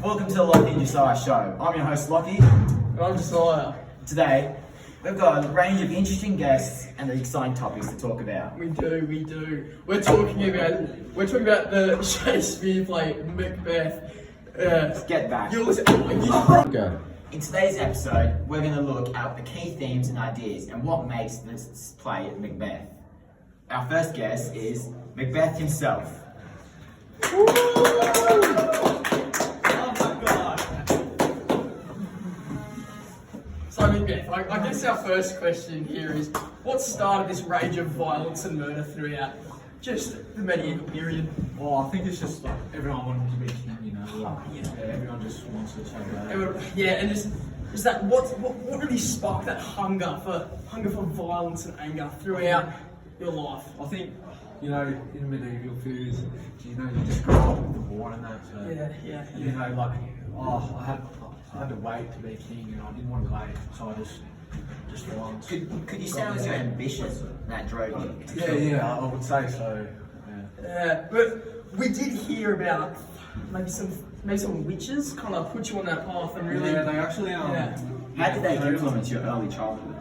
Welcome to the Lachie and Josiah show. I'm your host Lachie. And I'm Josiah. Today, we've got a range of interesting guests and exciting topics to talk about. We do. We're talking about the Shakespeare play Macbeth. Let's get back. In today's episode, we're going to look at the key themes and ideas and what makes this play Macbeth. Our first guest is Macbeth himself. So Macbeth, I guess our first question here is, what started this rage of violence and murder throughout just the medieval period? Well, I think it's just like everyone wanted to be king, you know. Everyone just wants to take that. Yeah, and just that what really sparked that hunger for violence and anger throughout your life? I think, you know, in medieval periods, you know, you just grow up with the war and that. So, Yeah. You know, like, I had to wait to be king, and I didn't want to wait, so I just violence. Could you say it was your ambition that drove you? Yeah, I would say so. Yeah, but we did hear about maybe some witches kind of put you on that path and really. Yeah, they actually How did they influence your early childhood?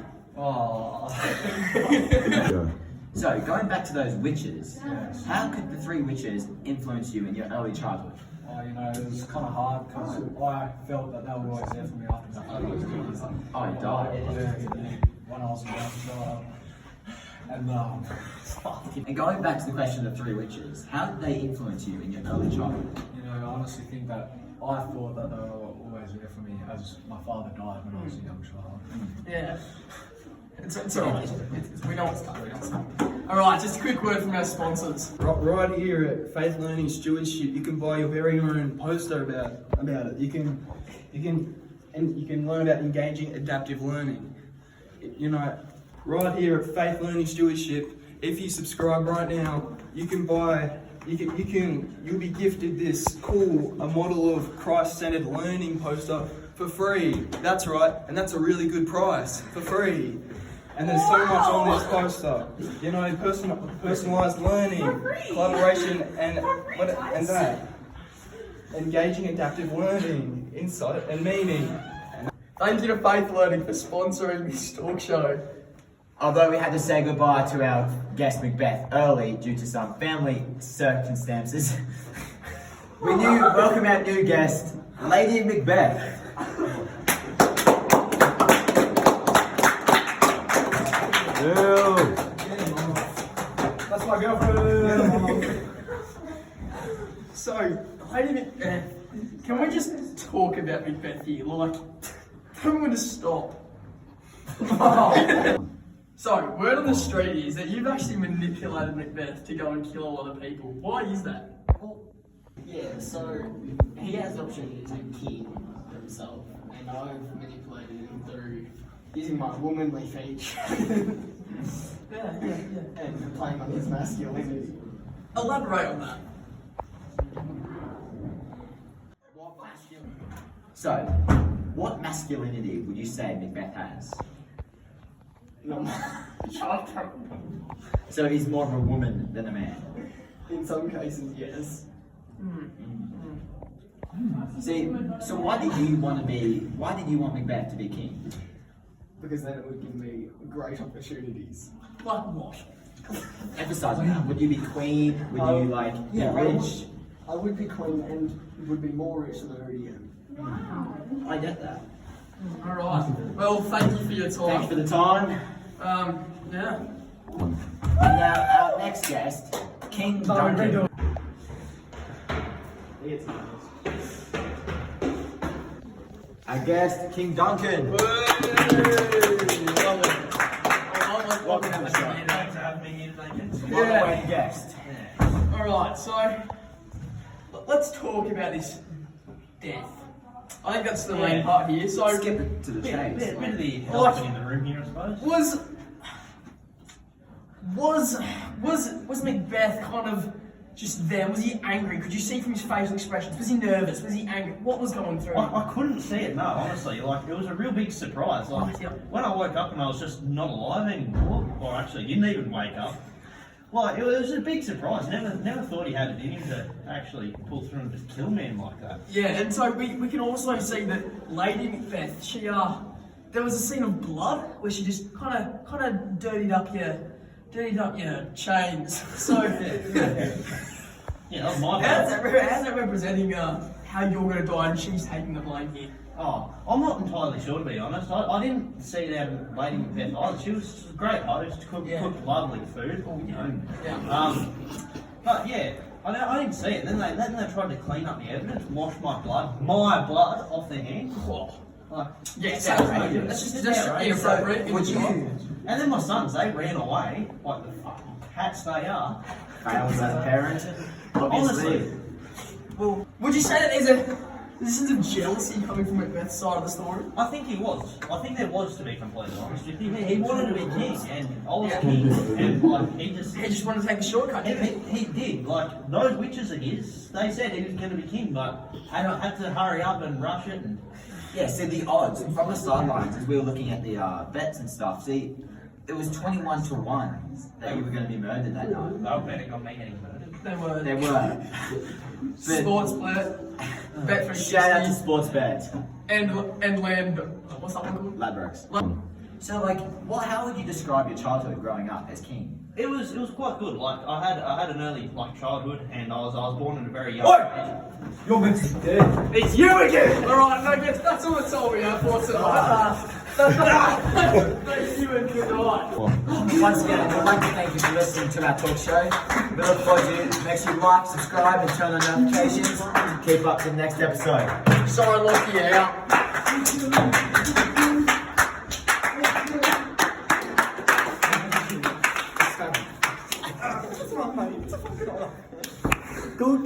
So, going back to those witches, how could the three witches influence you in your early childhood? You know, it was kind of hard because I felt that they were always there for me after I was kid. Oh, you died? Yeah, when I was a young child. And going back to the question of the three witches, how did they influence you in your early childhood? You know, I honestly think that I thought that they were always there for me as my father died when I was a young child. Yeah. It's alright. We know what's coming. Alright, just a quick word from our sponsors. Right here at Faith Learning Stewardship, you can buy your very own poster about it. You can learn about engaging adaptive learning. You know, right here at Faith Learning Stewardship, if you subscribe right now, you'll be gifted this a model of Christ-centered learning poster for free. That's right, and that's a really good price for free. And there's so much on this poster, you know, personalised learning, collaboration, and that. Engaging adaptive learning, insight and meaning. Thank you to Faith Learning for sponsoring this talk show. Although we had to say goodbye to our guest Macbeth early due to some family circumstances, we welcome our new guest, Lady Macbeth. That's my girlfriend. So, Lady Macbeth, can we just talk about Macbeth here? Like, tell me when to stop. So, word on the street is that you've actually manipulated Macbeth to go and kill a lot of people. Why is that? Well, yeah, so he has the opportunity to take king himself, and I've manipulated him through using my womanly feature and playing on his masculinity. Elaborate on that. So, what masculinity would you say Macbeth has? Not much. So he's more of a woman than a man. In some cases, yes. See, so why did you want Macbeth to be king? Because then it would give me great opportunities. Like what? Emphasize on that. Would you be queen? Would you be rich? I would be queen and would be more rich than I already am. I get that. Alright. Well, thank you for your time. Thanks for the time. Yeah. And now our next guest, King Duncan. Our guest, King Duncan. Welcome to the show. Thanks for having me here, thank you. Long-awaited guest. Alright, so let's talk about this death. I think that's the main part here. So Skip it to the chase. Bit of the elephant in the room here, I suppose. was Macbeth kind of just there? Was he angry? Could you see from his facial expressions? Was he nervous? Was he angry? What was going through? I couldn't see it, no, honestly. Like, it was a real big surprise. Like, when I woke up and I was just not alive anymore, or actually didn't even wake up, Well, it was a big surprise. Never thought he had it in him to actually pull through and just kill men like that. Yeah, and so we can also see that Lady Macbeth, there was a scene of blood where she just kind of dirtied up your chains. So Yeah, that was my how's bad. that representing how you're going to die and she's taking the blame here? Oh, I'm not entirely sure, to be honest. I didn't see it out of Lady Macbeth either. She was a great host, cooked lovely food. Yeah. But yeah, I didn't see it. Then they tried to clean up the evidence, wash my blood off their hands. Oh. Like, Yes, That's outrageous. that's just inappropriate. Would you and then my sons, they ran away like the fucking cats they are. fail as a parent? Obviously. Honestly. Well, would you say that there's a sense of jealousy coming from Macbeth's side of the story? I think he was. I think there was, to be completely honest with you. He wanted to be king, and I was Yeah. king, and like he just. He just wanted to take a shortcut, didn't he? He did. Like, those witches of his, they said he was going to be king, but had to hurry up and rush it. And Yeah, see the odds from the sidelines as we were looking at the bets and stuff. See, it was 21 to 1 that you were going to be murdered that night. they were betting on me getting murdered. They were. They were. Sports bet, bet for Shout out to Sportsbet, and land. What's that one called? Ladbrokes. So, like, how would you describe your childhood growing up as king? It was quite good. Like, I had an early childhood, and I was born at a very young Oi! age. You're meant to be dead. It's you again. All right, no, that's all the time we have for tonight. Thank you and good night. Once again, I'd like to thank you for listening to our talk show. We look forward to make sure you like, subscribe, and turn on notifications. Keep up to the next episode. Sorry, Lachie out. Good